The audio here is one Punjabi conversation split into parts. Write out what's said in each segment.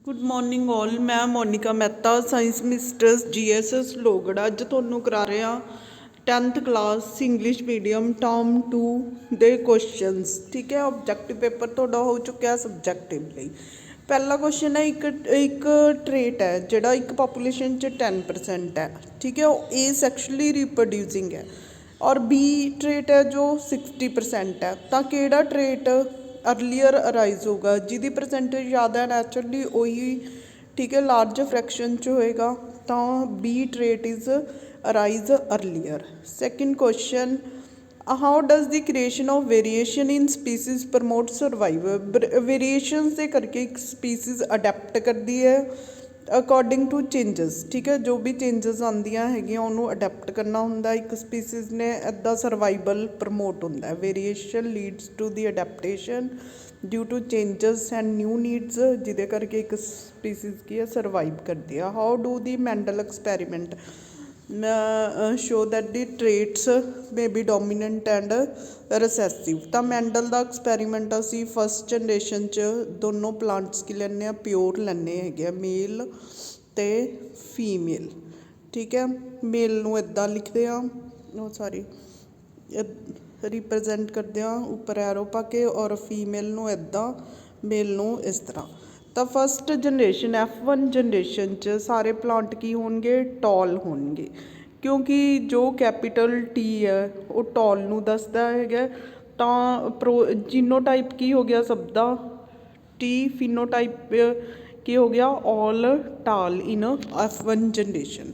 Good morning all. मैं Monika Mehta science mistress GSS Logra अज तुहानूं करा रहे हाँ 10th class English medium term 2 दे क्वेश्चनस। ठीक है, ऑब्जैक्टिव पेपर तुहाडा हो चुका है सबजैक्टिव लई। पहला क्वेश्चन है, एक ट्रेट है जिहड़ा एक पॉपूलेशन च 10% है। ठीक है, ए सैक्शुअली रिप्रोड्यूसिंग है और बी ट्रेट है जो 60% है। तो किहड़ा ट्रेट अर्लीयर अराइज होगा, जिहदी परसेंटेज ज़्यादा है नैचुरली वही ठीक है लार्ज फ्रैक्शन च होएगा। तो B trait is arise earlier. Second question, how does the creation of variation in species promote survival. Variation से करके एक स्पीसीज अडेप्ट करती है अकॉर्डिंग टू चेंजिस। ठीक है, जो भी चेंजिस आंदियां हैगियां उन्होंने अडेप्ट करना हुंदा एक स्पीसीज ने, इदा सर्वाइवल प्रमोट हुंदा है। Variation leads to the adaptation due to changes and new needs, जिदे करके एक स्पीसीज की है सर्वाइव करती है। How do the Mendel experiment show that the traits may be dominant and recessive. तो मैंडल का एक्सपैरीमेंट असी फस्ट जनरेशन च दोनों प्लांट्स की लैने प्योर लैने है मेल तो फीमेल। ठीक है, मेल नूं इदां लिखते हैं सॉरी रिप्रजेंट करते हैं उपर एरो पा के, और फीमेल नूं इदां मेल नूं इस तरह। तो फस्ट जनरेशन F1 जनरेशन च सारे प्लांट की होणगे टॉल होणगे, क्योंकि जो कैपीटल T है वो टॉल नूं दसदा है। तो प्रो जीनोटाइप की हो गया सब दा T, फिनोटाइप की हो गया ऑल टाल इन F1 जनरेशन।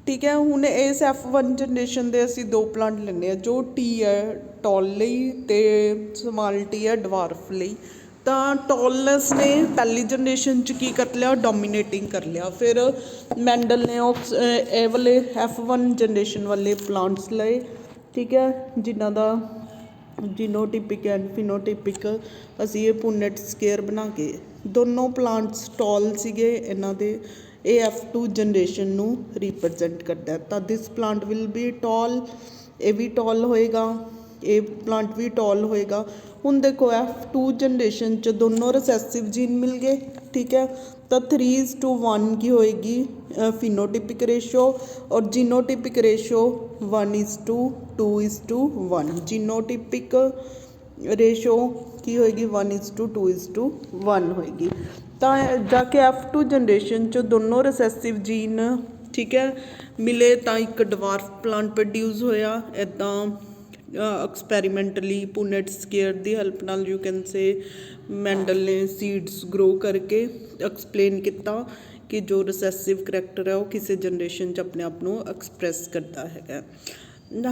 ठीक है, हुण इस F1 जनरेशन के असी दो प्लांट लैने जो T है टॉल लई ते स्माल T है डवार्फ लई। तो टॉलनेस ने पहली जनरेशन च की कर लिया, डोमीनेटिंग कर लिया। फिर मैंडल ने ए वाले F1 जनरेशन वाले प्लांट्स लए। ठीक है, जिन्हों का जीनोटिपिक एंड फिनोटिपिक असी ये पुनेट स्केयर बना के दोनों प्लांट्स टॉल सीगे इन्हां दे ए F2 जनरेशन नूं रिप्रजेंट करता है। तो this plant will be toll, ये भी टॉल होएगा, ये प्लांट भी टॉल होएगा। हुण देखो F2 जनरेशन च दोनों रिसैसिव जीन मिल गए। ठीक है, तो 3:1 की होएगी फिनोटिपिक रेशो और जीनोटिपिक रेशो 1:2:1। जीनोटिपिक रेशो की होएगी 1:2:1 होएगी। तो जाके F2 जनरेशन च दोनों रिसैसिव जीन ठीक है मिले तो एक डवार्फ प्लांट प्रोड्यूस होया। इदां एक्सपैरीमेंटली पुनेट स्केयर की हेल्प नाल यू कैन से मैंडल ने सीड्स ग्रो करके एक्सप्लेन किया कि जो रिसैसिव करैक्टर है वो किसी जनरेशन च अपने आप को एक्सप्रैस करता है।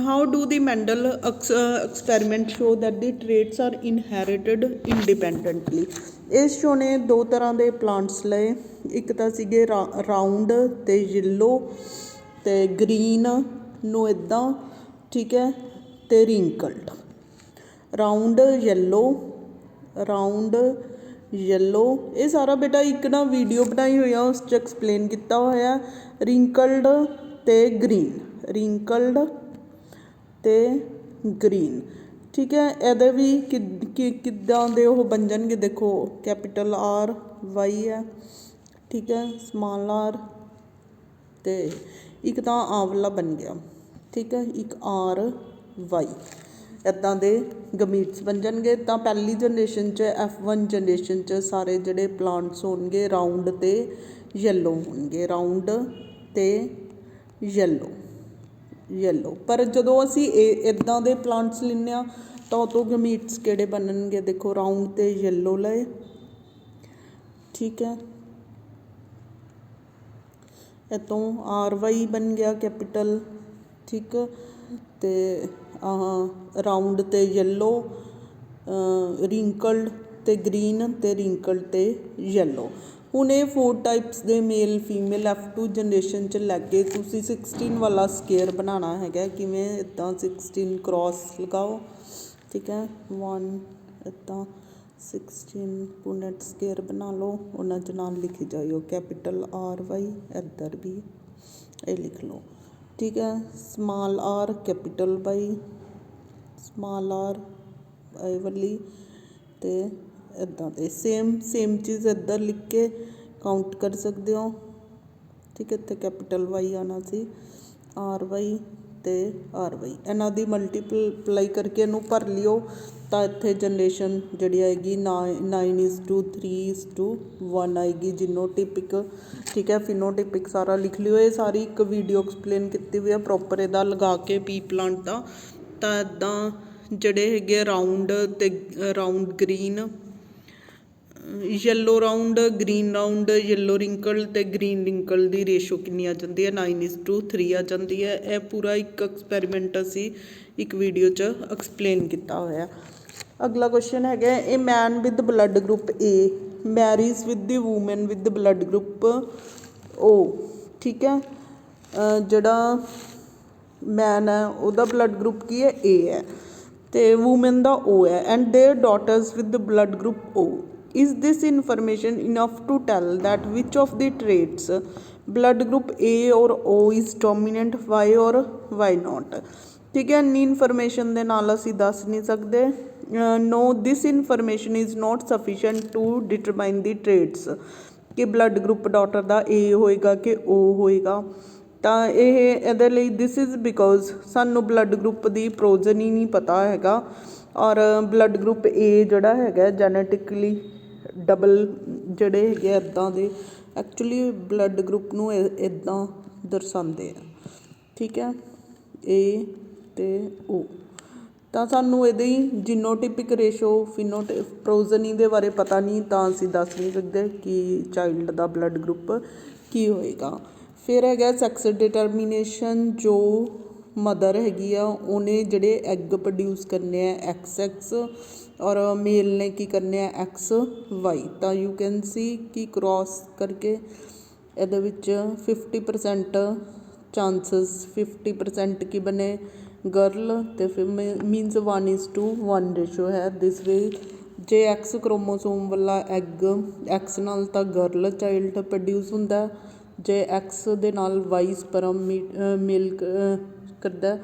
How do the Mendel experiment show that the traits are inherited independently. इस शो ने दो तरह के प्लांट्स लए, एक तो सीगे राउंड तो येलो तो ग्रीन नूं इदां। ठीक है, तो रिंकल्ड। राउंड येलो ये सारा बेटा एक ना वीडियो बनाई हुई है उस एक्सप्लेन किया होया। रिंकल्ड तो ग्रीन, रिंकल्ड तो ग्रीन। ठीक है, ये भी किदां दे वो बन जाएंगे, देखो कैपीटल RY है। ठीक है, स्मॉल r तो एक तो आंवला बन गया। ठीक है, एक RY इदां दे गमीट्स बन जाएंगे। तो पहली जनरेशन च F1 जनरेशन च सारे जोड़े प्लांट्स होंगे राउंड तो येलो होंगे, राउंड तो येलो। पर जो असी इदां दे प्लांट्स लेने तो गमीट्स किहड़े बननगे, देखो राउंड तो येलो लए। ठीक है, इतों RY बन गया कैपीटल। ठीक, तो राउंड तो येलो, रिंकल्ड तो ग्रीन तो रिंकल्ड तो येलो। हुण ये 4 टाइप्स के मेल फीमेल F2 जनरेशन च लैगे। तुसी 16 वाला स्केयर बनाना है किवें इदां 16 क्रॉस लगाओ। ठीक है, 1 इदां 16 पुनेट स्केयर बना लो, उन्हां च नाल लिखी जाइयो कैपीटल RY, इधर भी ये लिख लो। ठीक है, small r capital Y, small r वाली तो इदां दे सेम चीज़ इधर लिख के ਕਾਊਂਟ ਕਰ ਸਕਦੇ ਹੋ। ਠੀਕ ਹੈ, ਇੱਥੇ ਕੈਪੀਟਲ ਵਾਈ ਆਉਣਾ ਸੀ, ਆਰ ਵਾਈ ਅਤੇ ਆਰ ਵਾਈ, ਇਹਨਾਂ ਦੀ ਮਲਟੀਪਲਾਈ ਕਰਕੇ ਇਹਨੂੰ ਭਰ ਲਿਓ ਤਾਂ ਇੱਥੇ ਜਨਰੇਸ਼ਨ ਜਿਹੜੀ ਆਏਗੀ 9:3:1 ਆਏਗੀ ਜਿਨੋਟਿਪਿਕ। ਠੀਕ ਹੈ, ਫਿਨੋਟਿਪਿਕ ਸਾਰਾ ਲਿਖ ਲਿਓ। ਇਹ ਸਾਰੀ ਇੱਕ ਵੀਡੀਓ ਐਕਸਪਲੇਨ ਕੀਤੀ ਹੋਈ ਆ ਪ੍ਰੋਪਰ ਇਹਦਾ ਲਗਾ ਕੇ ਪੀ ਪਲਾਂਟ ਦਾ। ਤਾਂ ਇੱਦਾਂ ਜਿਹੜੇ ਹੈਗੇ ਰਾਊਂਡ ਅਤੇ round green, yellow round, green round, yellow wrinkle ਅਤੇ ਗਰੀਨ ਰਿੰਕਲ ਦੀ ਰੇਸ਼ੋ ਕਿੰਨੀ ਆ ਜਾਂਦੀ ਹੈ 9:3 ਆ ਜਾਂਦੀ ਹੈ। ਇਹ ਪੂਰਾ ਇੱਕ ਐਕਸਪੈਰੀਮੈਂਟ ਅਸੀਂ ਇੱਕ ਵੀਡੀਓ 'ਚ ਐਕਸਪਲੇਨ ਕੀਤਾ ਹੋਇਆ। ਅਗਲਾ ਕੁਐਸਚਨ ਹੈਗਾ, ਇਹ man with blood group A marries with the woman with blood group O. ਠੀਕ ਹੈ, ਜਿਹੜਾ ਮੈਨ ਹੈ ਉਹਦਾ ਬਲੱਡ ਗਰੁੱਪ ਕੀ ਹੈ, ਏ ਹੈ, ਅਤੇ ਵੂਮੈਨ ਦਾ ਓ ਹੈ, and their daughters with blood group O. Is this information enough to tell that which of the traits blood group A or O is dominant, why or why not? ਠੀਕ ਹੈ, ਇੰਨੀ ਇਨਫੋਰਮੇਸ਼ਨ ਦੇ ਨਾਲ ਅਸੀਂ ਦੱਸ ਨਹੀਂ ਸਕਦੇ। No, this information is not sufficient to determine the traits ਕਿ blood group daughter the A ਹੋਏਗਾ ਕਿ O ਹੋਏਗਾ। ਤਾਂ ਇਹਦੇ ਲਈ ਦਿਸ ਇਜ਼ ਬਿਕੋਜ਼ ਸਾਨੂੰ ਬਲੱਡ ਗਰੁੱਪ ਦੀ ਪ੍ਰੋਜਨ ਹੀ ਨਹੀਂ ਪਤਾ ਹੈਗਾ, ਔਰ ਬਲੱਡ ਗਰੁੱਪ A ਜਿਹੜਾ ਹੈਗਾ ਜੈਨੇਟਿਕਲੀ ਡਬਲ ਜਿਹੜੇ ਹੈਗੇ ਇੱਦਾਂ ਦੇ ਐਕਚੁਅਲੀ ਬਲੱਡ ਗਰੁੱਪ ਨੂੰ ਇੱਦਾਂ ਦਰਸਾਉਂਦੇ ਆ। ਠੀਕ ਹੈ, ਏ ਅਤੇ ਓ। ਤਾਂ ਸਾਨੂੰ ਇਹਦੀ ਜਿਨੋਟਿਪਿਕ ਰੇਸ਼ੋ ਪ੍ਰੋਜਨੀ ਦੇ ਬਾਰੇ ਪਤਾ ਨਹੀਂ, ਤਾਂ ਅਸੀਂ ਦੱਸ ਨਹੀਂ ਸਕਦੇ ਕਿ ਚਾਈਲਡ ਦਾ ਬਲੱਡ ਗਰੁੱਪ ਕੀ ਹੋਏਗਾ। ਫਿਰ ਹੈਗਾ ਸੈਕਸ ਡਿਟਰਮੀਨੇਸ਼ਨ, ਜੋ ਮਦਰ ਹੈਗੀ ਆ ਉਹਨੇ ਜਿਹੜੇ ਐਗ ਪ੍ਰੋਡਿਊਸ ਕਰਨੇ ਆ XX, ਔਰ ਮੇਲ ਨੇ ਕੀ ਕਰਨੇ ਆ XY। ਤਾਂ ਯੂ ਕੈਨ ਸੀ ਕਿ ਕ੍ਰੋਸ ਕਰਕੇ ਇਹਦੇ ਵਿੱਚ 50% ਚਾਂਸਿਸ 50% ਕੀ ਬਣੇ ਗਰਲ, ਅਤੇ ਫਿਰ ਮੀਨਸ 1:1 ਰੇਸ਼ੋ ਹੈ। ਦਿਸ ਵੇ ਜੇ X ਕ੍ਰੋਮੋਸੋਮ ਵਾਲਾ ਐਗ X ਨਾਲ ਤਾਂ ਗਰਲ ਚਾਈਲਡ ਪ੍ਰੋਡਿਊਸ ਹੁੰਦਾ, ਜੇ X ਦੇ ਨਾਲ Y ਸਪਰਮ ਮੇਲ ਕਰਦਾ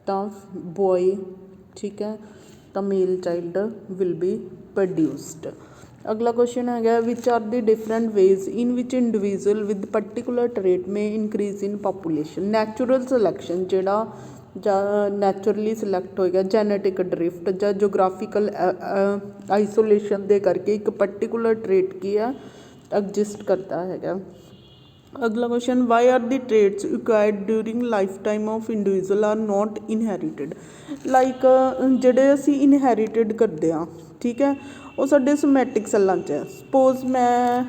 ਤਾਂ ਬੋਏ। ਠੀਕ ਹੈ, ਤਾਂ male child will be produced. ਅਗਲਾ ਕੁਐਸਚਨ ਹੈਗਾ, which are the different ways in which individual with particular trait may increase in population. Natural selection ਜਿਹੜਾ ਜਾਂ ਨੈਚੁਰਲੀ ਸਿਲੈਕਟ ਹੋਏਗਾ, ਜੈਨੇਟਿਕ ਡਰਿਫਟ ਜਾਂ ਜੋਗ੍ਰਾਫੀਕਲ ਆਈਸੋਲੇਸ਼ਨ ਦੇ ਕਰਕੇ ਇੱਕ ਪਰਟੀਕੂਲਰ ਟਰੇਟ ਕੀ ਆ ਐਗਜ਼ਿਸਟ ਕਰਦਾ ਹੈਗਾ। ਅਗਲਾ question, why are the traits acquired during life time of individual are not inherited. Like ਜਿਹੜੇ ਅਸੀਂ ਇਨਹੈਰੀਟਿਡ ਕਰਦੇ ਹਾਂ, ਠੀਕ ਹੈ, ਉਹ ਸਾਡੇ ਸਮੈਟਿਕ ਸੈੱਲਾਂ 'ਚ ਹੈ। ਸਪੋਜ਼ ਮੈਂ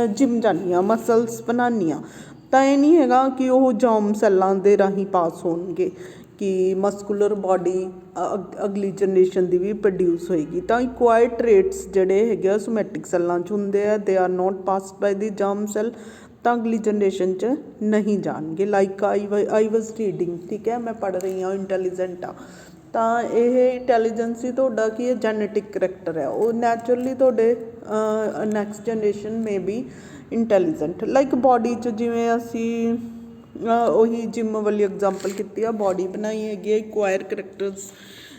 ਜਿਮ ਜਾਂਦੀ ਹਾਂ, ਮਸਲਸ ਬਣਾਉਂਦੀ ਹਾਂ, ਤਾਂ ਇਹ ਨਹੀਂ ਹੈਗਾ ਕਿ ਉਹ ਜਰਮ ਸੈੱਲਾਂ ਦੇ ਰਾਹੀਂ ਪਾਸ ਹੋਣਗੇ ਕਿ ਮਸਕੂਲਰ ਬਾਡੀ ਅਗਲੀ ਜਨਰੇਸ਼ਨ ਦੀ ਵੀ ਪ੍ਰੋਡਿਊਸ ਹੋਏਗੀ। ਤਾਂ ਇਕੁਆਇਰਡ ਟਰੇਟਸ ਜਿਹੜੇ ਹੈਗੇ ਆ ਸਮੈਟਿਕ ਸੈੱਲਾਂ 'ਚ ਹੁੰਦੇ ਆ, ਦੇ are note passed by the germ cell, ਤਾਂ ਅਗਲੀ ਜਨਰੇਸ਼ਨ 'ਚ ਨਹੀਂ ਜਾਣਗੇ। ਲਾਈਕ ਆਈ ਵਾਜ਼ ਰੀਡਿੰਗ, ਠੀਕ ਹੈ, ਮੈਂ ਪੜ੍ਹ ਰਹੀ ਹਾਂ, ਇੰਟੈਲੀਜੈਂਟ ਆ, ਤਾਂ ਇਹ ਇੰਟੈਲੀਜੈਂਸ ਹੀ ਤੁਹਾਡਾ ਕੀ ਹੈ ਜੈਨੇਟਿਕ ਕਰੈਕਟਰ ਹੈ, ਉਹ ਨੈਚੁਰਲੀ ਤੁਹਾਡੇ next generation may be intelligent. Like body 'ਚ ਜਿਵੇਂ ਅਸੀਂ ਉਹੀ ਜਿੰਮ ਵਾਲੀ ਐਗਜ਼ਾਮਪਲ ਕੀਤੀ ਆ, ਬੋਡੀ ਬਣਾਈ ਹੈਗੀ ਹੈ, ਇਕੁਆਇਰ ਕਰੈਕਟਰਸ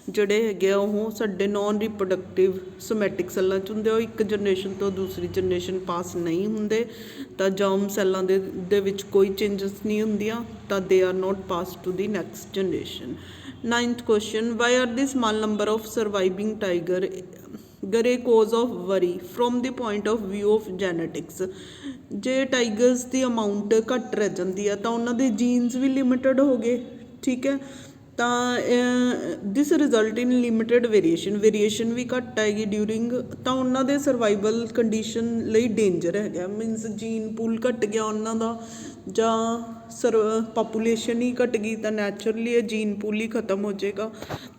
ਜਿਹੜੇ ਹੈਗੇ ਆ ਉਹ ਸਾਡੇ ਨੋਨ ਰਿਪਰੋਡਕਟਿਵ ਸਮੈਟਿਕ ਸੈੱਲਾਂ 'ਚ ਹੁੰਦੇ, ਉਹ ਇੱਕ ਜਨਰੇਸ਼ਨ ਤੋਂ ਦੂਸਰੀ ਜਨਰੇਸ਼ਨ ਪਾਸ ਨਹੀਂ ਹੁੰਦੇ। ਤਾਂ ਜਰਮ ਸੈੱਲਾਂ ਦੇ ਵਿੱਚ ਕੋਈ ਚੇਂਜਸ ਨਹੀਂ ਹੁੰਦੀਆਂ, ਤਾਂ they are not pass to the next generation. 9th question, why are the small number of surviving tiger grey cause of worry from the point of view of genetics. ਜੇ ਟਾਈਗਰਸ ਦੀ ਅਮਾਊਂਟ ਘੱਟ ਰਹਿ ਜਾਂਦੀ ਹੈ ਤਾਂ ਉਹਨਾਂ ਦੇ ਜੀਨਸ ਵੀ ਲਿਮਿਟਡ ਹੋ ਗਏ। ਠੀਕ ਹੈ, ਤਾਂ ਦਿਸ ਰਿਜ਼ਲਟ ਇਨ ਲਿਮਿਟਡ ਵੇਰੀਏਸ਼ਨ ਵੀ ਘੱਟ ਆਏਗੀ ਡਿਊਰਿੰਗ, ਤਾਂ ਉਹਨਾਂ ਦੇ ਸਰਵਾਈਵਲ ਕੰਡੀਸ਼ਨ ਲਈ ਡੇਂਜਰ ਹੈਗਾ। ਮੀਨਸ ਜੀਨ ਪੂਲ ਘੱਟ ਗਿਆ ਉਹਨਾਂ ਦਾ, ਜਾਂ ਪਾਪੂਲੇਸ਼ਨ ਹੀ ਘੱਟ ਗਈ, ਤਾਂ ਨੈਚੁਰਲੀ ਇਹ ਜੀਨ ਪੂਲ ਹੀ ਖਤਮ ਹੋ ਜਾਏਗਾ।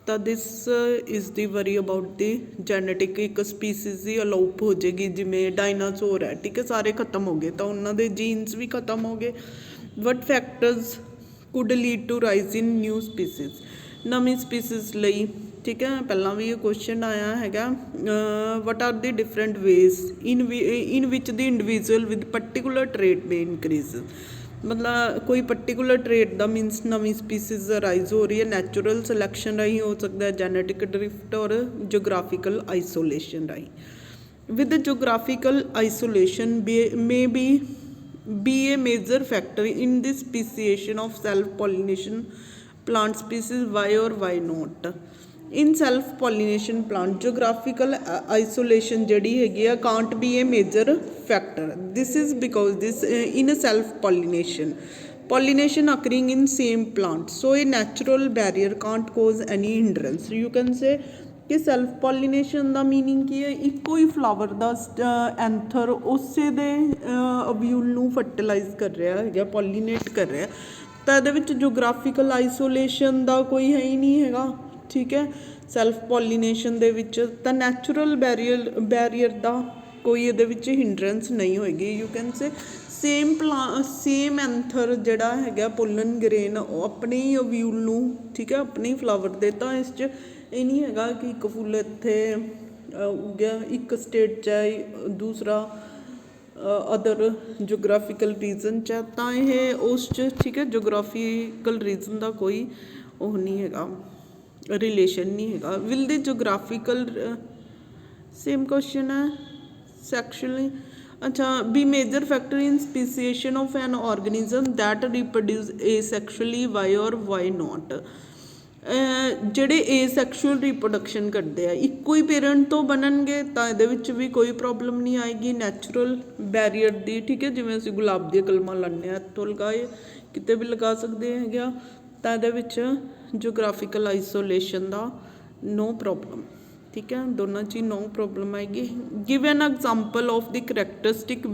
ਤਾਂ this is the worry about the genetic, ਇੱਕ ਸਪੀਸੀਜ਼ ਹੀ ਅਲੋਪ ਹੋ ਜਾਏਗੀ, ਜਿਵੇਂ ਡਾਇਨਾਸੋਰ ਹੈ, ਠੀਕ ਹੈ, ਸਾਰੇ ਖਤਮ ਹੋ ਗਏ, ਤਾਂ ਉਹਨਾਂ ਦੇ ਜੀਨਸ ਵੀ ਖਤਮ ਹੋ ਗਏ। What factors could lead to rise in new species, ਨਵੀਂ ਸਪੀਸੀਜ਼ ਲਈ। ਠੀਕ ਹੈ, ਪਹਿਲਾਂ ਵੀ ਇਹ ਕੁਐਸਚਨ ਆਇਆ ਹੈਗਾ, what are the different ways in which the individual with particular trait may increase. ਮਤਲਬ ਕੋਈ ਪਰਟੀਕੂਲਰ ਟਰੇਟ ਦਾ ਮੀਨਸ ਨਵੀਂ ਸਪੀਸੀਜ਼ ਰਾਈਜ਼ ਹੋ ਰਹੀ ਹੈ, ਨੈਚੁਰਲ ਸਿਲੈਕਸ਼ਨ ਰਾਹੀਂ ਹੋ ਸਕਦਾ, ਜੈਨੇਟਿਕ ਡਰਿਫਟ ਔਰ ਜੋਗ੍ਰਾਫੀਕਲ ਆਈਸੋਲੇਸ਼ਨ ਰਾਹੀਂ। with the geographical isolation may be a major factor in the speciation of self-pollination plant species. Why or why not? In self-pollination plant, geographical isolation ਜਿਹੜੀ ਹੈਗੀ ਆ can't be a major factor. This is because in a pollination occurring in same plant, so a natural barrier can't cause any hindrance. You can say ਕਿ ਸੈਲਫ ਪੋਲੀਨੇਸ਼ਨ ਦਾ ਮੀਨਿੰਗ ਕੀ ਹੈ, ਇੱਕੋ ਹੀ ਫਲਾਵਰ ਦਾ ਐਂਥਰ ਉਸੇ ਦੇ ਅਵਿਊਲ ਨੂੰ ਫਰਟੀਲਾਈਜ਼ ਕਰ ਰਿਹਾ ਹੈਗਾ, ਪੋਲੀਨੇਟ ਕਰ ਰਿਹਾ, ਤਾਂ ਇਹਦੇ ਵਿੱਚ ਜੋਗ੍ਰਾਫੀਕਲ ਆਈਸੋਲੇਸ਼ਨ ਦਾ ਕੋਈ ਹੈ ਹੀ ਨਹੀਂ ਹੈਗਾ। ਠੀਕ ਹੈ, ਸੈਲਫ ਪੋਲੀਨੇਸ਼ਨ ਦੇ ਵਿੱਚ ਤਾਂ ਨੈਚੁਰਲ ਬੈਰੀਅਰ ਦਾ ਕੋਈ ਇਹਦੇ ਵਿੱਚ ਹਿੰਡਰੈਂਸ ਨਹੀਂ ਹੋਏਗੀ। ਯੂ ਕੈਨ ਸੇ ਸੇਮ ਐਂਥਰ ਜਿਹੜਾ ਹੈਗਾ ਪੋਲਨ ਗ੍ਰੇਨ ਉਹ ਆਪਣੇ ਹੀ ਅਵਿਊਲ ਨੂੰ, ਠੀਕ ਹੈ, ਆਪਣੇ ਹੀ ਫਲਾਵਰ ਦੇ, ਤਾਂ ਇਸ 'ਚ ਇਹ ਨਹੀਂ ਹੈਗਾ ਕਿ ਇੱਕ ਫੁੱਲ ਇੱਥੇ ਉੱਗਿਆ ਇੱਕ ਸਟੇਟ 'ਚ ਹੈ, ਦੂਸਰਾ ਅਦਰ ਜੋਗ੍ਰਾਫੀਕਲ ਰੀਜ਼ਨ 'ਚ ਹੈ, ਤਾਂ ਇਹ ਉਸ 'ਚ, ਠੀਕ ਹੈ, ਜੋਗ੍ਰਾਫੀਕਲ ਰੀਜ਼ਨ ਦਾ ਕੋਈ ਉਹ ਨਹੀਂ ਹੈਗਾ, ਰਿਲੇਸ਼ਨ ਨਹੀਂ ਹੈਗਾ। Will the geographical same question ਹੈ ਸੈਕਸ਼ੁਅਲੀ। ਅੱਛਾ, be major factor in speciation of an organism that reproduces asexually, why or why not? ਜਿਹੜੇ ਏਸੈਕਸ਼ੁਅਲ ਰੀਪਰੋਡਕਸ਼ਨ ਕਰਦੇ ਆ ਇੱਕੋ ਹੀ ਪੇਰੈਂਟ ਤੋਂ ਬਣਨਗੇ ਤਾਂ ਇਹਦੇ ਵਿੱਚ ਵੀ ਕੋਈ ਪ੍ਰੋਬਲਮ ਨਹੀਂ ਆਏਗੀ ਨੈਚੁਰਲ ਬੈਰੀਅਰ ਦੀ। ਠੀਕ ਹੈ, ਜਿਵੇਂ ਅਸੀਂ ਗੁਲਾਬ ਦੀਆਂ ਕਲਮਾਂ ਲਾਉਂਦੇ ਹਾਂ, ਇੱਥੋਂ ਲਗਾਏ ਕਿਤੇ ਵੀ ਲਗਾ ਸਕਦੇ ਹੈਗੇ ਆ, ਤਾਂ ਇਹਦੇ ਵਿੱਚ ਜੋਗ੍ਰਾਫੀਕਲ ਆਈਸੋਲੇਸ਼ਨ ਦਾ ਨੋ ਪ੍ਰੋਬਲਮ। ਠੀਕ ਹੈ, ਦੋਨਾਂ 'ਚ ਹੀ ਨੋ ਪ੍ਰੋਬਲਮ ਆਏਗੀ। Give an example of the characteristic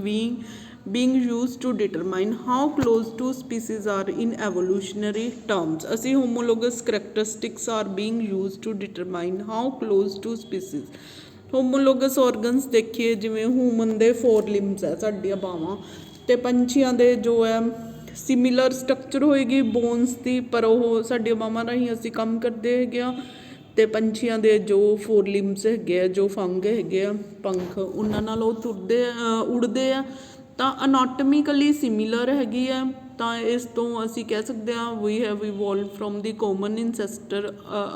being used to determine how close two species are in evolutionary terms. ਅਸੀਂ homologous characteristics are being used to determine how close two species. homologous organs ਦੇਖੀਏ, ਜਿਵੇਂ ਹਿਊਮਨ ਦੇ 4 limbs ਹੈ, ਸਾਡੀਆਂ ਬਾਹਾਂ, ਤੇ ਪੰਛੀਆਂ ਦੇ ਜੋ ਹੈ ਸਿਮਿਲਰ ਸਟਰਕਚਰ ਹੋਏਗੀ ਬੋਨਸ ਦੀ, ਪਰ ਉਹ ਸਾਡੀਆਂ ਬਾਹਾਂ ਰਾਹੀਂ ਅਸੀਂ ਕੰਮ ਕਰਦੇ ਹੈਗੇ ਆ, ਅਤੇ ਪੰਛੀਆਂ ਦੇ ਜੋ 4 limbs ਹੈਗੇ ਆ, ਜੋ ਫੰਗ ਹੈਗੇ ਆ, ਪੰਖ, ਉਹਨਾਂ ਨਾਲ ਉਹ ਉੜਦੇ ਆ, ਤਾਂ ਅਨਾਟਮੀਕਲੀ ਸਿਮਿਲਰ ਹੈਗੀ ਹੈ। ਤਾਂ ਇਸ ਤੋਂ ਅਸੀਂ ਕਹਿ ਸਕਦੇ ਹਾਂ we have evolve from the common ancestor.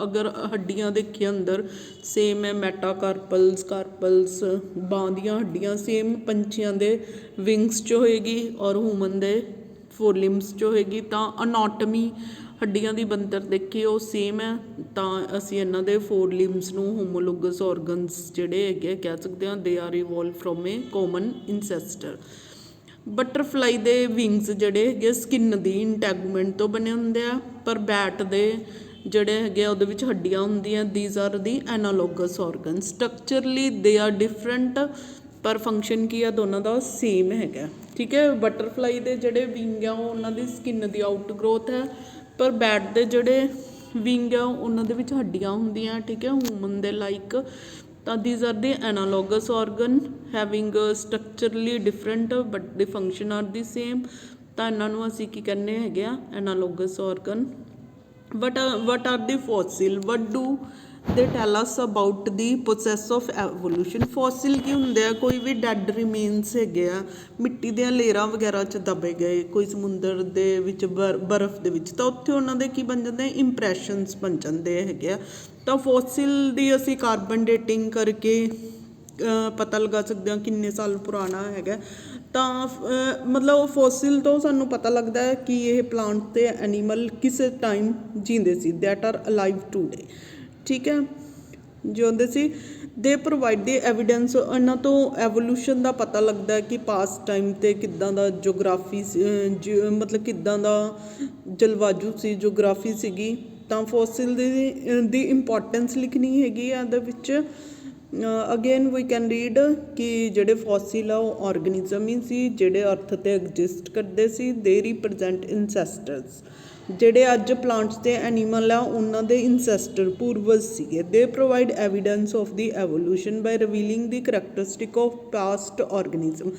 ਅਗਰ ਹੱਡੀਆਂ ਦੇਖੀਏ ਅੰਦਰ ਸੇਮ ਹੈ, ਕਾਰਪਲਸ ਬਾਂਹ ਦੀਆਂ ਹੱਡੀਆਂ ਸੇਮ ਪੰਛੀਆਂ ਦੇ ਵਿੰਗਸ 'ਚ ਹੋਏਗੀ ਔਰ ਹਿਊਮਨ ਦੇ 4 limbs 'ਚ ਹੋਏਗੀ, ਤਾਂ ਅਨਾਟਮੀ ਹੱਡੀਆਂ ਦੀ ਬਣਤਰ ਦੇਖੀਏ ਉਹ ਸੇਮ ਹੈ, ਤਾਂ ਅਸੀਂ ਇਹਨਾਂ ਦੇ 4 limbs ਨੂੰ ਹੋਮੋਲੋਗਸ ਔਰਗਨਸ ਜਿਹੜੇ ਹੈਗੇ ਕਹਿ ਸਕਦੇ ਹਾਂ, they are evolve from a common ancestor. Butterfly ਦੇ ਵਿੰਗਸ ਜਿਹੜੇ ਹੈਗੇ ਸਕਿਨ ਦੀ ਇੰਟੈਗੂਮੈਂਟ ਤੋਂ ਬਣੇ ਹੁੰਦੇ ਆ, ਪਰ ਬੈਟ ਦੇ ਜਿਹੜੇ ਹੈਗੇ ਆ ਉਹਦੇ ਵਿੱਚ ਹੱਡੀਆਂ ਹੁੰਦੀਆਂ। These are the analogous Oregon. ਸਟਰਕਚਰਲੀ they are different, ਪਰ ਫੰਕਸ਼ਨ ਕੀ ਆ ਦੋਨਾਂ ਦਾ ਸੇਮ ਹੈਗਾ। ਠੀਕ ਹੈ, ਬਟਰਫਲਾਈ ਦੇ ਜਿਹੜੇ ਵਿੰਗ ਆ ਉਹ ਉਹਨਾਂ ਦੀ ਸਕਿਨ ਦੀ ਆਊਟ ਗਰੋਥ ਹੈ, ਪਰ ਬੈਟ ਦੇ ਜਿਹੜੇ ਵਿੰਗ ਆ ਉਹਨਾਂ ਦੇ ਵਿੱਚ ਹੱਡੀਆਂ ਹੁੰਦੀਆਂ। ਠੀਕ ਹੈ, ਹਿਊਮਨ ਦੇ ਲਾਈਕ, ਤਾਂ these are the analogous organ having structurally different but the function are the same, ਤਾਂ ਇਹਨਾਂ ਨੂੰ ਅਸੀਂ ਕੀ ਕਹਿੰਦੇ ਹੈਗੇ ਆ, analogous organ. What are the fossil? What do they tell us about the process of evolution? Fossil ਕੀ ਹੁੰਦੇ ਆ? ਕੋਈ ਵੀ ਡੈਡ ਰਿਮੇਨਸ ਹੈਗੇ ਆ, ਮਿੱਟੀ ਦੀਆਂ ਲੇਅਰਾਂ ਵਗੈਰਾ 'ਚ ਦਬੇ ਗਏ, ਕੋਈ ਸਮੁੰਦਰ ਦੇ ਵਿੱਚ ਬਰਫ਼ ਦੇ ਵਿੱਚ, ਤਾਂ ਉੱਥੇ ਉਹਨਾਂ ਦੇ ਕੀ ਬਣ ਜਾਂਦੇ, ਇੰਪ੍ਰੈਸ਼ਨਸ ਬਣ ਜਾਂਦੇ ਹੈਗੇ ਆ। ਤਾਂ ਫੋਸਿਲ ਦੀ ਅਸੀਂ ਕਾਰਬਨ ਡੇਟਿੰਗ ਕਰਕੇ ਪਤਾ ਲਗਾ ਸਕਦੇ ਹਾਂ ਕਿੰਨੇ ਸਾਲ ਪੁਰਾਣਾ ਹੈਗਾ, ਤਾਂ ਮਤਲਬ ਫੋਸਿਲ ਤੋਂ ਸਾਨੂੰ ਪਤਾ ਲੱਗਦਾ ਹੈ ਕਿ ਇਹ ਪਲਾਂਟ ਅਤੇ ਐਨੀਮਲ ਕਿਸੇ ਟਾਈਮ ਜੀਂਦੇ ਸੀ, ਦੈਟ ਆਰ ਅਲਾਈਵ ਟੂਡੇ। ਠੀਕ ਹੈ, ਜਿਉਂਦੇ ਸੀ। ਦੇ ਪ੍ਰੋਵਾਈਡ ਦੀ ਐਵੀਡੈਂਸ, ਇਹਨਾਂ ਤੋਂ ਐਵੋਲੂਸ਼ਨ ਦਾ ਪਤਾ ਲੱਗਦਾ ਕਿ ਪਾਸਟ ਟਾਈਮ 'ਤੇ ਕਿੱਦਾਂ ਦਾ ਜੋਗ੍ਰਾਫੀ ਮਤਲਬ ਕਿੱਦਾਂ ਦਾ ਜਲਵਾਯੂ ਸੀ, ਜੋਗ੍ਰਾਫੀ ਸੀਗੀ। ਤਾਂ ਫੋਸਿਲ ਦੀ ਇੰਪੋਰਟੈਂਸ ਲਿਖਣੀ ਹੈਗੀ ਆ ਇਹਦੇ ਵਿੱਚ। ਅਗੇਨ ਵੀ ਕੈਨ ਰੀਡ ਕਿ ਜਿਹੜੇ ਫੋਸਿਲ ਆ ਉਹ ਔਰਗੈਨਿਜ਼ਮ ਹੀ ਸੀ ਜਿਹੜੇ ਅਰਥ 'ਤੇ ਐਗਜ਼ਿਸਟ ਕਰਦੇ ਸੀ। ਦੇ ਰੀਪ੍ਰਜੈਂਟ ਇਨਸੈਸਟਰਸ, ਜਿਹੜੇ ਅੱਜ ਪਲਾਂਟਸ ਅਤੇ ਐਨੀਮਲ ਆ ਉਹਨਾਂ ਦੇ ਇਨਸੈਸਟਰ ਪੂਰਵਜ ਸੀਗੇ। They provide evidence of the evolution by revealing the characteristic of past organism.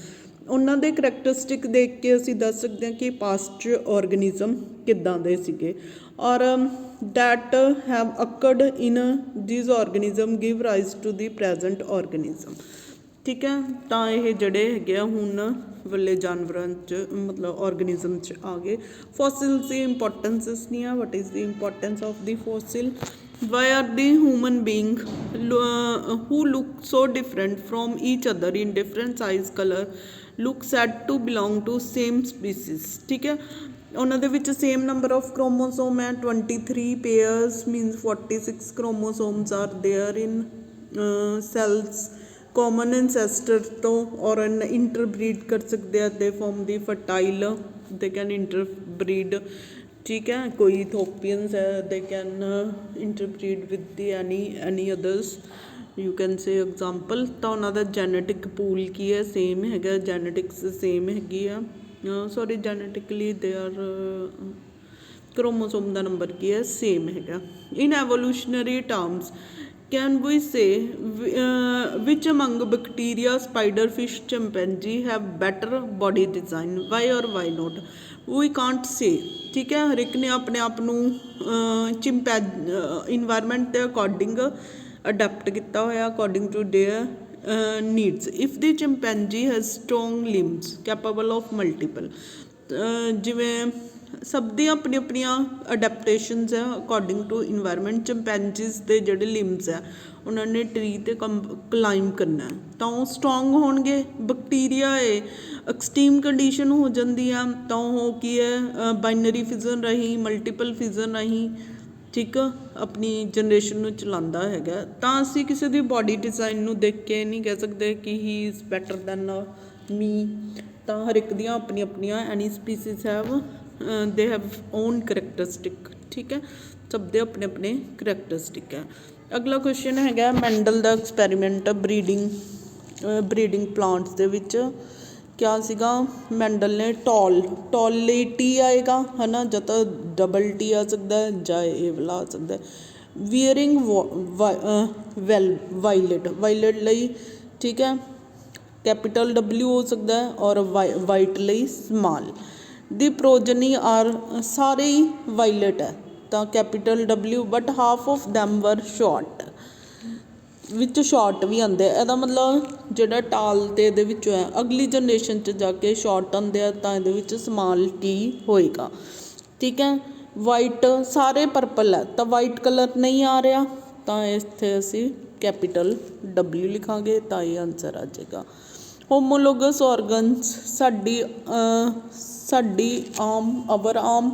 ਉਹਨਾਂ ਦੇ ਕਰੈਕਟਰਿਸਟਿਕ ਦੇਖ ਕੇ ਅਸੀਂ ਦੱਸ ਸਕਦੇ ਹਾਂ ਕਿ ਪਾਸਟ ਔਰਗੈਨਿਜ਼ਮ ਕਿੱਦਾਂ ਦੇ ਸੀਗੇ। ਔਰ that have occurred in this organism give rise to the present organism. ਠੀਕ ਹੈ, ਤਾਂ ਇਹ ਜਿਹੜੇ ਹੈਗੇ ਆ ਹੁਣ ਵਾਲੇ ਜਾਨਵਰਾਂ 'ਚ ਮਤਲਬ ਔਰਗੈਨਿਜ਼ਮ 'ਚ ਆ ਗਏ। ਫੋਸਿਲਸ ਦੀ ਇੰਪੋਰਟੈਂਸਿਸ ਨਹੀਂ ਆ। What is the importance of the fossil? Why are the human being who look so different from each other in different size color look said to belong to same species? ठीक है, ਉਹਨਾਂ ਦੇ ਵਿੱਚ same number of chromosome ਹੈ 23 pairs means 46 chromosomes are there in cells common ancestor ਤੋਂ और interbreed कर सकते हैं they form the fertile they can interbreed ठीक है कोई इथोपियंस है they can interbreed with the any others you can say example तो उन्होंने जैनेटिक पूल की है सेम है जैनेटिक्स सेम हैगी आ sorry genetically they are chromosome का नंबर की है सेम है in evolutionary terms can we say which among bacteria spider fish chimpanzee have better body design why or why not we can't say ठीक है हर एक ने अपने आप इन्वायरमेंट के अकॉर्डिंग अडेप्ट किया होया according to their needs if the chimpanzee has strong limbs capable of multiple जिमें सब दी अपनी अपनी अडेप्टेशनस है अकॉर्डिंग टू इन्वायरमेंट चिंपैंजीज के जोड़े लिम्स है उन्होंने ट्री ते क्लाइंब करना है तो वो स्ट्रोंग होणगे बैक्टीरिया है एक्सट्रीम कंडीशन हो जाती है तो वो की है बाइनरी फिजन रही मल्टीपल फिजन रही ठीक अपनी जनरेशन में चलाता है तो असी किसी की बॉडी डिज़ाइन में देख के नहीं कह सकते कि he is better than me तो हर एक दियाँ अपनी अपनी any species have they have own characteristic ठीक है सब दे अपने अपने करैक्टरिस्टिक है अगला क्वेश्चन है मैंडल का एक्सपैरीमेंट ब्रीडिंग प्लांट्स दे विच क्या सीगा मैंडल ने टॉल ले टी आएगा है ना या तो डबल टी आ सकता है या ए वाला आ सकता है वीयरिंग वायलेट लई ठीक है कैपिटल W हो सकता है और वाइट लई स्मॉल दी प्रोजनी आर सारे ही वायलेट है तो capital W but half of them were short which short भी आते यदा मतलब जोड़ा टाल तो ये है अगली जनरेशन च जाके शॉर्ट आते हैं तो ये स्मॉल टी होएगा ठीक है वाइट सारे पर्पल है तो वाइट कलर नहीं आ रहा तो इत्थे असी कैपिटल W लिखांगे तो ये आंसर आ जाएगा होमोलोगस ऑर्गनस साडी आम अवर आम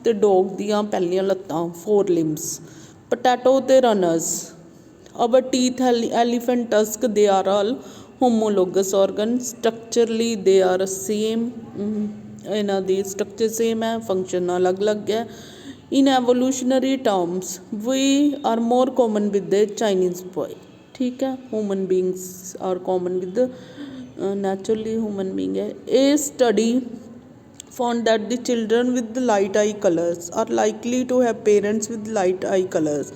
तो डॉग दियाँ पहलियां लत्तां 4 लिम्स पोटैटो ते runners our teeth elephant tusk they are all homologous organ structurally they are same इन्हां दी structure same है function अलग अलग है in evolutionary terms we are more common with the Chinese boy ठीक है human beings are common with the naturally human being है a study found that the children with the light eye colors are likely to have parents with light eye colors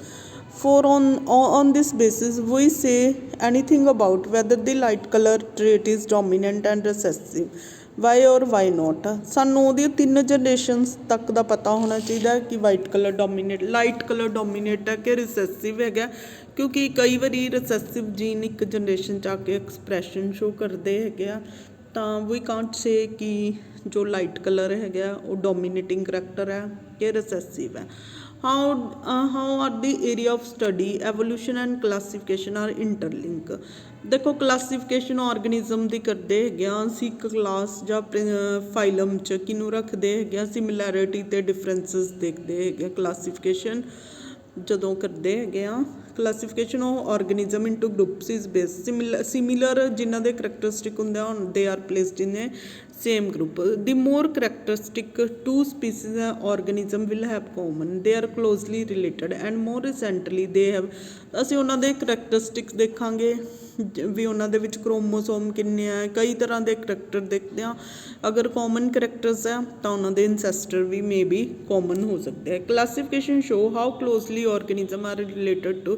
for on this basis we say anything about whether the light color trait is dominant and recessive why or why not सानू ओहदी 3 जनरेशनस तक दा पता होना चाहिए कि वाइट कलर डोमीनेट लाइट कलर डोमीनेट है कि रिसैसिव है क्योंकि कई बारी रिसैसिव जीन एक जनरेशन च आके एक्सप्रैशन शो करते हैं तो वी कांट से कि जो लाइट कलर है वो डोमीनेटिंग करैक्टर है कि रिसैसिव है how are the area of study evolution and classification are interlinked देखो क्लासीफिकेशन ऑर्गेनिज्म की करते है असी क्लास या फाइलम च किनू रखते हैं सिमिलैरिटी ते डिफरेंसिस देखते हैं क्लासीफिकेशन जदों करते हैं classification of organism into groups is base similar जिन्हों के करैक्टरिस्टिक होंगे they are placed in a same group the more characteristic two species organism will have common they are closely related and more recently they have ਅਸੀਂ ਉਹਨਾਂ ਦੇ ਕਰੈਕਟਰਿਸਟਿਕਸ ਦੇਖਾਂਗੇ ਵੀ ਉਹਨਾਂ ਦੇ ਵਿੱਚ ਕ੍ਰੋਮੋਸੋਮ ਕਿੰਨੇ ਆ ਕਈ ਤਰ੍ਹਾਂ ਦੇ ਕਰੈਕਟਰ ਦੇਖਦੇ ਆ ਅਗਰ ਕਾਮਨ ਕਰੈਕਟਰਸ ਹੈ ਤਾਂ ਉਹਨਾਂ ਦੇ ਐਂਸੈਸਟਰ ਵੀ ਮੇ ਬੀ ਕਾਮਨ ਹੋ ਸਕਦੇ ਆ classification show how closely organism are related to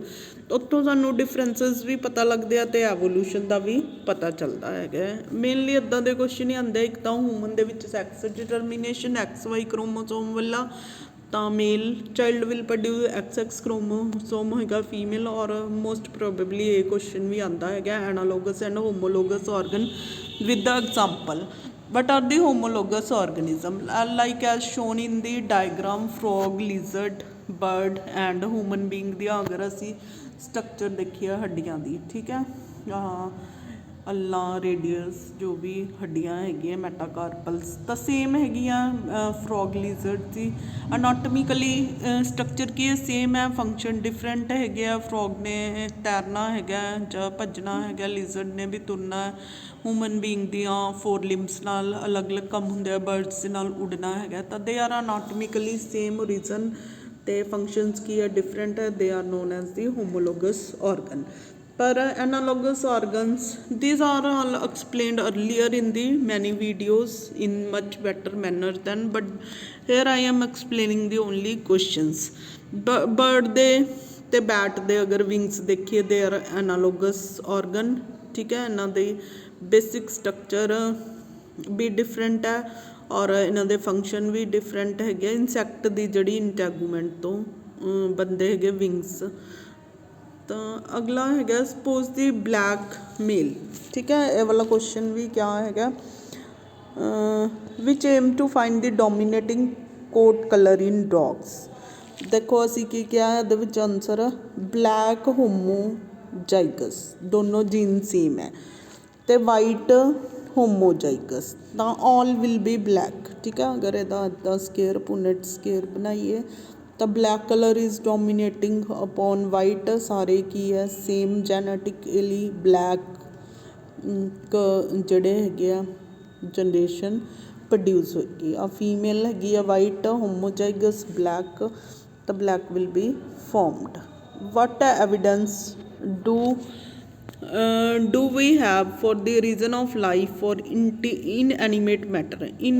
ਉੱਥੋਂ ਸਾਨੂੰ ਡਿਫਰੈਂਸਸ ਵੀ ਪਤਾ ਲੱਗਦੇ ਆ ਤੇ ਐਵੋਲੂਸ਼ਨ ਦਾ ਵੀ ਪਤਾ ਚੱਲਦਾ ਹੈਗਾ ਮੇਨਲੀ ਇੱਦਾਂ ਦੇ ਕੁਐਸਚਨ ਹੀ ਆਉਂਦੇ ਇੱਕ ਤਾਂ ਹਿਊਮਨ ਦੇ ਵਿੱਚ ਸੈਕਸ ਡਿਟਰਮੀਨੇਸ਼ਨ XY ਕ੍ਰੋਮੋਸੋਮ ਵਾਲਾ ਤਾਂ male child will produce XX chromosome ਹੋਏਗਾ ਫੀਮੇਲ ਔਰ ਮੋਸਟ ਪ੍ਰੋਬੇਬਲੀ ਇਹ ਕੁਐਸਚਨ ਵੀ ਆਉਂਦਾ ਹੈਗਾ analogous and homologous organ with the example what are the homologous organism like as shown in the diagram frog lizard bird and human being ਦੀਆਂ ਅਗਰ ਅਸੀਂ ਸਟਰਕਚਰ ਦੇਖੀਏ ਹੱਡੀਆਂ ਦੀ, ਠੀਕ ਹੈ, ਅੱਲਾ ਰੇਡੀਅਸ ਜੋ ਵੀ ਹੱਡੀਆਂ ਹੈਗੀਆਂ ਮੈਟਾਕਾਰਪਲਸ ਤਾਂ ਸੇਮ ਹੈਗੀਆਂ ਫਰੋਗ ਲਿਜ਼ਰਡ ਦੀ। ਅਨਾਟੋਮਿਕਲੀ ਸਟਰਕਚਰ ਕੀ ਹੈ, ਸੇਮ ਹੈ, ਫੰਕਸ਼ਨ ਡਿਫਰੈਂਟ ਹੈਗੇ ਆ। ਫਰੋਗ ਨੇ ਤੈਰਨਾ ਹੈਗਾ ਜਾਂ ਭੱਜਣਾ ਹੈਗਾ, ਲਿਜ਼ਰਡ ਨੇ ਵੀ ਤੁਰਨਾ। ਹਿਊਮਨ ਬੀਇੰਗ ਦੀਆਂ 4 ਲਿੰਬਸ ਨਾਲ ਅਲੱਗ-ਅਲੱਗ ਕੰਮ ਹੁੰਦੇ ਆ, ਬਰਡਸ ਦੇ ਨਾਲ ਉੱਡਣਾ ਹੈਗਾ। ਤਾਂ ਦੇ ਆਰ ਅਨਾਟੋਮਿਕਲੀ ਸੇਮ ਓਰੀਜਨ ਅਤੇ ਫੰਕਸ਼ਨਸ ਕੀ ਹੈ ਡਿਫਰੈਂਟ ਹੈ, they are non as the homologous Oregon. ਪਰ ਐਨਾਲੋਗਸ organs, these are all explained earlier in the many videos in much better manner than, but here I am explaining the only questions। bird ਦੇ ਤੇ ਬੈਟ ਦੇ ਅਗਰ ਵਿੰਗਸ ਦੇਖੀਏ, ਦੇ ਆਰ ਐਨਾਲੋਗਸ organ, ਠੀਕ ਹੈ। ਇਹਨਾਂ ਦੇ ਬੇਸਿਕ ਸਟਰਕਚਰ ਵੀ ਡਿਫਰੈਂਟ ਹੈ ਔਰ ਇਹਨਾਂ ਦੇ ਫੰਕਸ਼ਨ ਵੀ ਡਿਫਰੈਂਟ ਹੈਗੇ। ਇਨਸੈਕਟ ਦੀ ਜਿਹੜੀ ਇੰਟੈਗੂਮੈਂਟ ਤੋਂ ਬੰਦੇ ਹੈਗੇ ਵਿੰਗਸ। ਤਾਂ ਅਗਲਾ ਹੈਗਾ ਸਪੋਜ਼ ਦੀ ਬਲੈਕ ਮੇਲ, ਠੀਕ ਹੈ। ਇਹ ਵਾਲਾ ਕੁਐਸਚਨ ਵੀ ਕਿਆ ਹੈਗਾ, which aim to find the dominating coat colour in dogs. ਦੇਖੋ ਅਸੀਂ ਕੀ ਕਿਹਾ ਇਹਦੇ ਵਿੱਚ ਆਨਸਰ ਬਲੈਕ ਹੋਮੋਜਾਈਗਸ, ਦੋਨੋਂ ਜੀਨ ਸੇਮ ਹੈ, ਅਤੇ ਵਾਈਟ ਹੋਮੋਜਾਈਗਸ, ਤਾਂ ਆਲ ਵਿਲ ਬੀ ਬਲੈਕ, ਠੀਕ ਹੈ। ਅਗਰ ਇਹਦਾ ਇੱਦਾਂ ਸਕੇਅਰ ਪੁਨਟ ਸਕੇਅਰ ਬਣਾਈਏ ਤਾਂ black colour is dominating upon white, ਸਾਰੇ ਕੀ ਹੈ ਸੇਮ ਜੈਨੇਟਿਕਲੀ ਬਲੈਕ ਜਿਹੜੇ ਹੈਗੇ ਆ ਜਨਰੇਸ਼ਨ ਪ੍ਰੋਡਿਊਸ ਹੋਏਗੀ। ਆ ਫੀਮੇਲ ਹੈਗੀ ਆ ਵਾਈਟ ਹੋਮੋਜਾਈਗਸ ਬਲੈਕ, ਤਾਂ black will be formed. What evidence do we have for the reason of life for inanimate matter in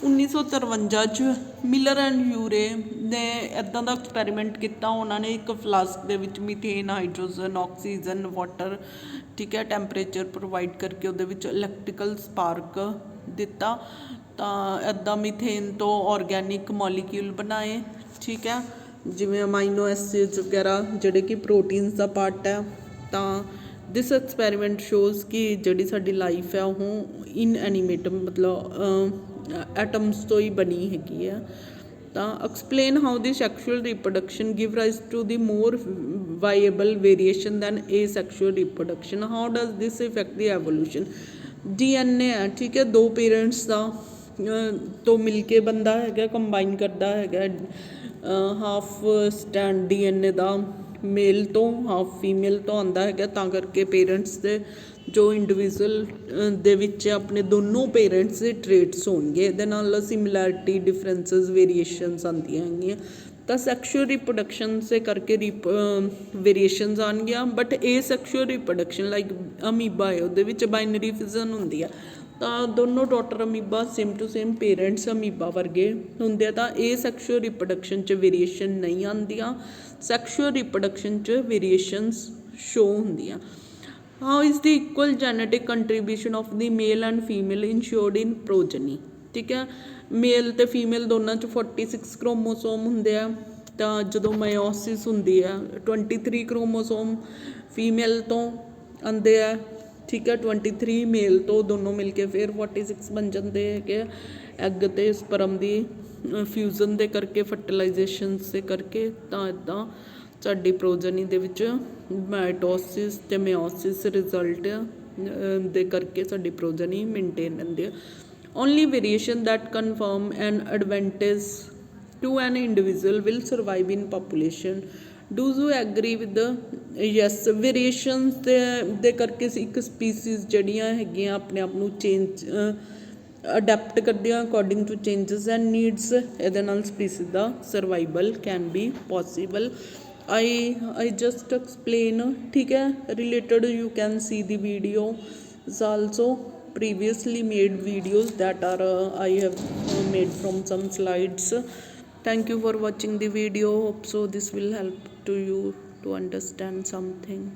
1953 'ਚ ਮਿਲਰ ਐਂਡ ਯੂਰੇ ਨੇ ਇੱਦਾਂ ਦਾ ਐਕਸਪੈਰੀਮੈਂਟ ਕੀਤਾ। ਉਹਨਾਂ ਨੇ ਇੱਕ ਫਲਾਸਕ ਦੇ ਵਿੱਚ ਮੀਥੇਨ, ਹਾਈਡਰੋਜਨ, ਆਕਸੀਜਨ, ਵਾਟਰ, ਠੀਕ ਹੈ, ਟੈਂਪਰੇਚਰ ਪ੍ਰੋਵਾਈਡ ਕਰਕੇ ਉਹਦੇ ਵਿੱਚ ਇਲੈਕਟ੍ਰੀਕਲ ਸਪਾਰਕ ਦਿੱਤਾ। ਤਾਂ ਇੱਦਾਂ ਮੀਥੇਨ ਤੋਂ ਔਰਗੈਨਿਕ ਮੋਲੀਕਿਊਲ ਬਣਾਏ, ਠੀਕ ਹੈ, ਜਿਵੇਂ ਅਮਾਈਨੋ ਐਸਿਡਸ ਵਗੈਰਾ ਜਿਹੜੇ ਕਿ ਪ੍ਰੋਟੀਨਸ ਦਾ ਪਾਰਟ ਹੈ। ਤਾਂ ਦਿਸ ਐਕਸਪੈਰੀਮੈਂਟ ਸ਼ੋਜ਼ ਕਿ ਜਿਹੜੀ ਸਾਡੀ ਲਾਈਫ ਹੈ ਉਹ ਇਨਐਨੀਮੇਟ ਮਤਲਬ ਐਟਮਸ ਤੋਂ ਹੀ ਬਣੀ ਹੈਗੀ ਆ। ਤਾਂ explain how the sexual reproduction give rise to the more viable variation than asexual reproduction. How does this effect the evolution. DNA ਹੈ, ਠੀਕ ਹੈ, 2 ਪੇਰੈਂਟਸ ਦਾ ਤੋਂ ਮਿਲ ਕੇ ਬੰਦਾ ਹੈਗਾ, ਕੰਬਾਈਨ ਕਰਦਾ ਹੈਗਾ। ਹਾਫ ਸਟੈਂਡ DNA ਦਾ ਮੇਲ ਤੋਂ, ਹਾਫ ਫੀਮੇਲ ਤੋਂ ਆਉਂਦਾ ਹੈਗਾ। ਤਾਂ ਕਰਕੇ ਪੇਰੈਂਟਸ ਦੇ ਜੋ ਇੰਡੀਵਿਜੂਅਲ ਦੇ ਵਿੱਚ ਆਪਣੇ ਦੋਨੋਂ ਪੇਰੈਂਟਸ ਦੇ ਟਰੇਟਸ ਹੋਣਗੇ। ਇਹਦੇ ਨਾਲ ਸਿਮਿਲੈਰਿਟੀ, ਡਿਫਰੈਂਸਿਸ, ਵੇਰੀਏਸ਼ਨਸ ਆਉਂਦੀਆਂ ਹੈਗੀਆਂ। ਤਾਂ ਸੈਕਸ਼ੂਅਲ ਰੀਪਰੋਡਕਸ਼ਨ ਦੇ ਕਰਕੇ ਵੇਰੀਏਸ਼ਨਸ ਆਉਣਗੀਆਂ। ਬਟ ਇਹ ਸੈਕਸ਼ੂਅਲ ਰੀਪਰੋਡਕਸ਼ਨ ਲਾਈਕ ਅਮੀਬਾ ਹੈ, ਉਹਦੇ ਵਿੱਚ ਬਾਈਨਰੀ ਫਿਜ਼ਨ ਹੁੰਦੀ ਆ। ਤਾਂ ਦੋਨੋਂ daughter amoeba same to same parents amoeba ਵਰਗੇ ਹੁੰਦੇ ਆ। ਤਾਂ ਇਹ ਸੈਕਸ਼ੂਅਲ ਰੀਪਰੋਡਕਸ਼ਨ 'ਚ ਵੇਰੀਏਸ਼ਨ ਨਹੀਂ ਆਉਂਦੀਆਂ, ਸੈਕਸ਼ੂਅਲ ਰੀਪਰੋਡਕਸ਼ਨ 'ਚ ਵੇਰੀਏਸ਼ਨਸ ਸ਼ੋ ਹੁੰਦੀਆਂ। How is the equal genetic contribution of the male and female ensured in progeny, ਠੀਕ ਹੈ। ਮੇਲ ਅਤੇ ਫੀਮੇਲ ਦੋਨਾਂ 'ਚ 46 ਕ੍ਰੋਮੋਸੋਮ ਹੁੰਦੇ ਆ। ਤਾਂ ਜਦੋਂ ਮਾਇਓਸਿਸ ਹੁੰਦੀ ਆ 23 ਕ੍ਰੋਮੋਸੋਮ ਫੀਮੇਲ ਤੋਂ ਆਉਂਦੇ ਆ, ਠੀਕ ਹੈ, 23 ਮੇਲ ਤੋਂ, ਦੋਨੋਂ ਮਿਲ ਕੇ ਫਿਰ 46 ਬਣ ਜਾਂਦੇ ਹੈਗੇ ਆ। ਐਗ ਅਤੇ ਸਪਰਮ ਦੀ ਫਿਊਜ਼ਨ ਦੇ ਕਰਕੇ, ਫਰਟੀਲਾਈਜੇਸ਼ਨਸ ਦੇ ਕਰਕੇ। ਤਾਂ ਇੱਦਾਂ ਸਾਡੀ ਪ੍ਰੋਜਨੀ ਦੇ ਵਿੱਚ ਮਾਈਟੋਸਿਸ ਅਤੇ ਮਿਓਸਿਸ ਰਿਜ਼ਲਟ ਦੇ ਕਰਕੇ ਸਾਡੀ ਪ੍ਰੋਜਨੀ ਮੇਨਟੇਨ ਰਹਿੰਦੀ ਆ। Only variation that confirm an advantage to an individual will survive in population. Do you agree with yes. Variations ਦੇ ਕਰਕੇ ਇੱਕ ਸਪੀਸੀਜ਼ ਜਿਹੜੀਆਂ ਹੈਗੀਆਂ ਆਪਣੇ ਆਪ ਨੂੰ ਚੇਂਜ ਅਡੈਪਟ ਕਰਦੀਆਂ according to changes and needs. ਇਹਦੇ ਨਾਲ ਸਪੀਸੀਜ਼ ਦਾ survival can be possible. I just explain, ठीक है, related you can see the videos also, previously made videos that are I have made from some slides. Thank you for watching the video. Hope so this will help to you to understand something.